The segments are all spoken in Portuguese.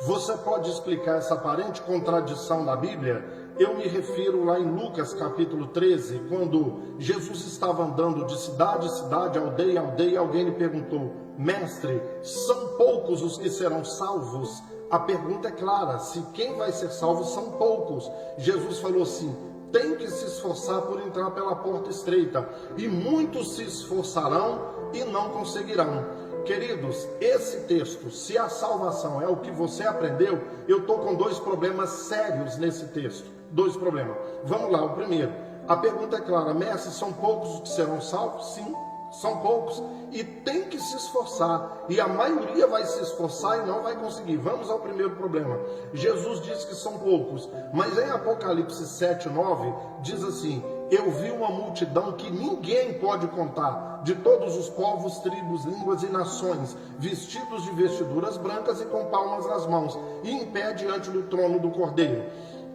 Você pode explicar essa aparente contradição da Bíblia? Eu me refiro lá em Lucas capítulo 13, quando Jesus estava andando de cidade em cidade, aldeia em aldeia, alguém lhe perguntou: mestre, são poucos os que serão salvos? A pergunta é clara: se quem vai ser salvo são poucos. Jesus falou assim: tem que se esforçar por entrar pela porta estreita, e muitos se esforçarão e não conseguirão. Queridos, esse texto, se a salvação é o que você aprendeu, eu estou com dois problemas sérios nesse texto. Dois problemas. Vamos lá, o primeiro. A pergunta é clara: mestre, são poucos os que serão salvos? Sim, são poucos. E tem que se esforçar. E a maioria vai se esforçar e não vai conseguir. Vamos ao primeiro problema. Jesus diz que são poucos. Mas em Apocalipse 7:9, diz assim: eu vi uma multidão que ninguém pode contar, de todos os povos, tribos, línguas e nações, vestidos de vestiduras brancas e com palmas nas mãos, e em pé diante do trono do Cordeiro.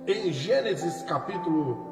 Em Gênesis capítulo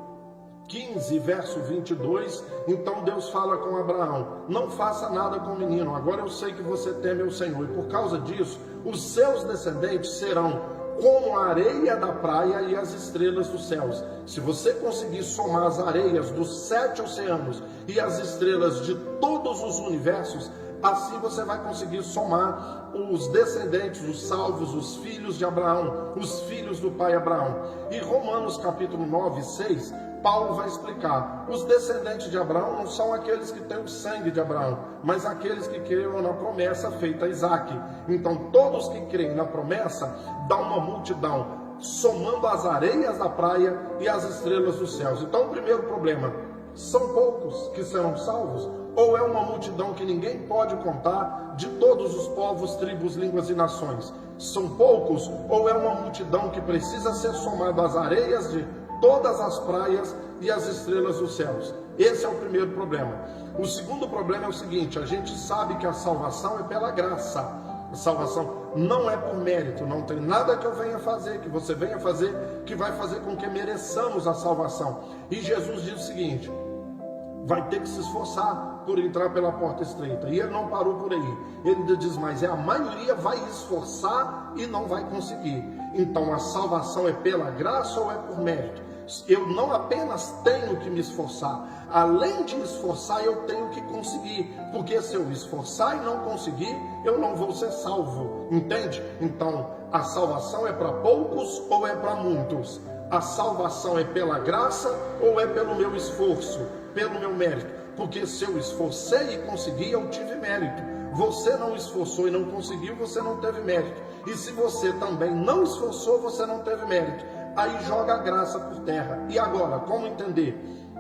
15, verso 22, então Deus fala com Abraão: não faça nada com o menino, agora eu sei que você teme o Senhor, e por causa disso, os seus descendentes serão como a areia da praia e as estrelas dos céus. Se você conseguir somar as areias dos 7 oceanos e as estrelas de todos os universos, assim você vai conseguir somar os descendentes, os salvos, os filhos de Abraão, os filhos do pai Abraão. E Romanos capítulo 9, 6, Paulo vai explicar: os descendentes de Abraão não são aqueles que têm o sangue de Abraão, mas aqueles que creram na promessa feita a Isaque. Então todos que creem na promessa dá uma multidão, somando as areias da praia e as estrelas dos céus. Então o primeiro problema: são poucos que serão salvos? Ou é uma multidão que ninguém pode contar, de todos os povos, tribos, línguas e nações? São poucos? Ou é uma multidão que precisa ser somada às areias de todas as praias e as estrelas dos céus? Esse é o primeiro problema. O segundo problema é o seguinte: a gente sabe que a salvação é pela graça. A salvação não é por mérito, não tem nada que eu venha fazer, que você venha fazer, que vai fazer com que mereçamos a salvação. E Jesus diz o seguinte: vai ter que se esforçar por entrar pela porta estreita. E ele não parou por aí. Ele ainda diz mais: a maioria vai esforçar e não vai conseguir. Então a salvação é pela graça ou é por mérito? Eu não apenas tenho que me esforçar, além de esforçar eu tenho que conseguir, porque se eu esforçar e não conseguir, eu não vou ser salvo, entende? Então a salvação é para poucos ou é para muitos? A salvação é pela graça ou é pelo meu esforço, pelo meu mérito? Porque se eu esforcei e consegui, eu tive mérito. Você não esforçou e não conseguiu, você não teve mérito. E se você também não esforçou, você não teve mérito. Aí joga a graça por terra. E agora, como entender?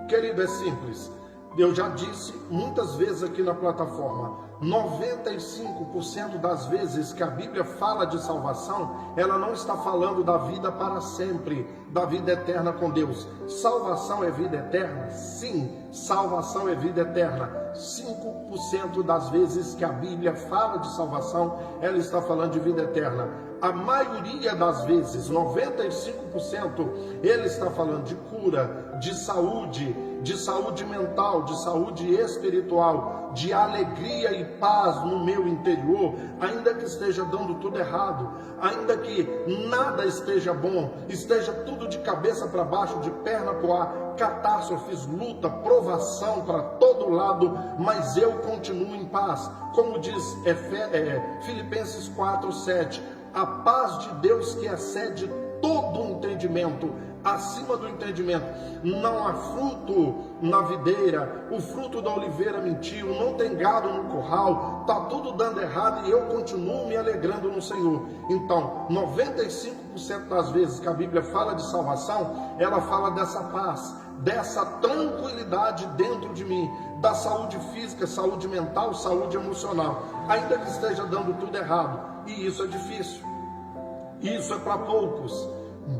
Querido, é simples. Eu já disse muitas vezes aqui na plataforma: 95% das vezes que a Bíblia fala de salvação, ela não está falando da vida para sempre, da vida eterna com Deus. Salvação é vida eterna? Sim, salvação é vida eterna. 5% das vezes que a Bíblia fala de salvação, ela está falando de vida eterna. A maioria das vezes, 95%, ele está falando de cura, de saúde mental, de saúde espiritual, de alegria e paz no meu interior, ainda que esteja dando tudo errado, ainda que nada esteja bom, esteja tudo de cabeça para baixo, de perna para o ar, catástrofes, luta, provação para todo lado, mas eu continuo em paz. Como diz Filipenses 4:7, a paz de Deus que excede todo o entendimento, acima do entendimento. Não há fruto na videira, o fruto da oliveira mentiu, não tem gado no curral, está tudo dando errado e eu continuo me alegrando no Senhor. Então, 95% das vezes que a Bíblia fala de salvação, ela fala dessa paz, dessa tranquilidade dentro de mim, da saúde física, saúde mental, saúde emocional, ainda que esteja dando tudo errado. E isso é difícil, isso é para poucos.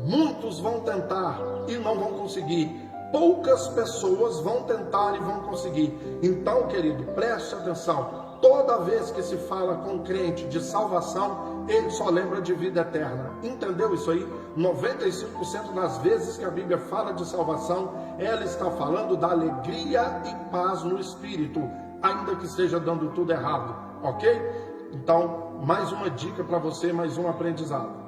Muitos vão tentar e não vão conseguir. Poucas pessoas vão tentar e vão conseguir. Então, querido, preste atenção. Toda vez que se fala com um crente de salvação, ele só lembra de vida eterna. Entendeu isso aí? 95% das vezes que a Bíblia fala de salvação, ela está falando da alegria e paz no Espírito, ainda que esteja dando tudo errado, ok? Então, mais uma dica para você, mais um aprendizado.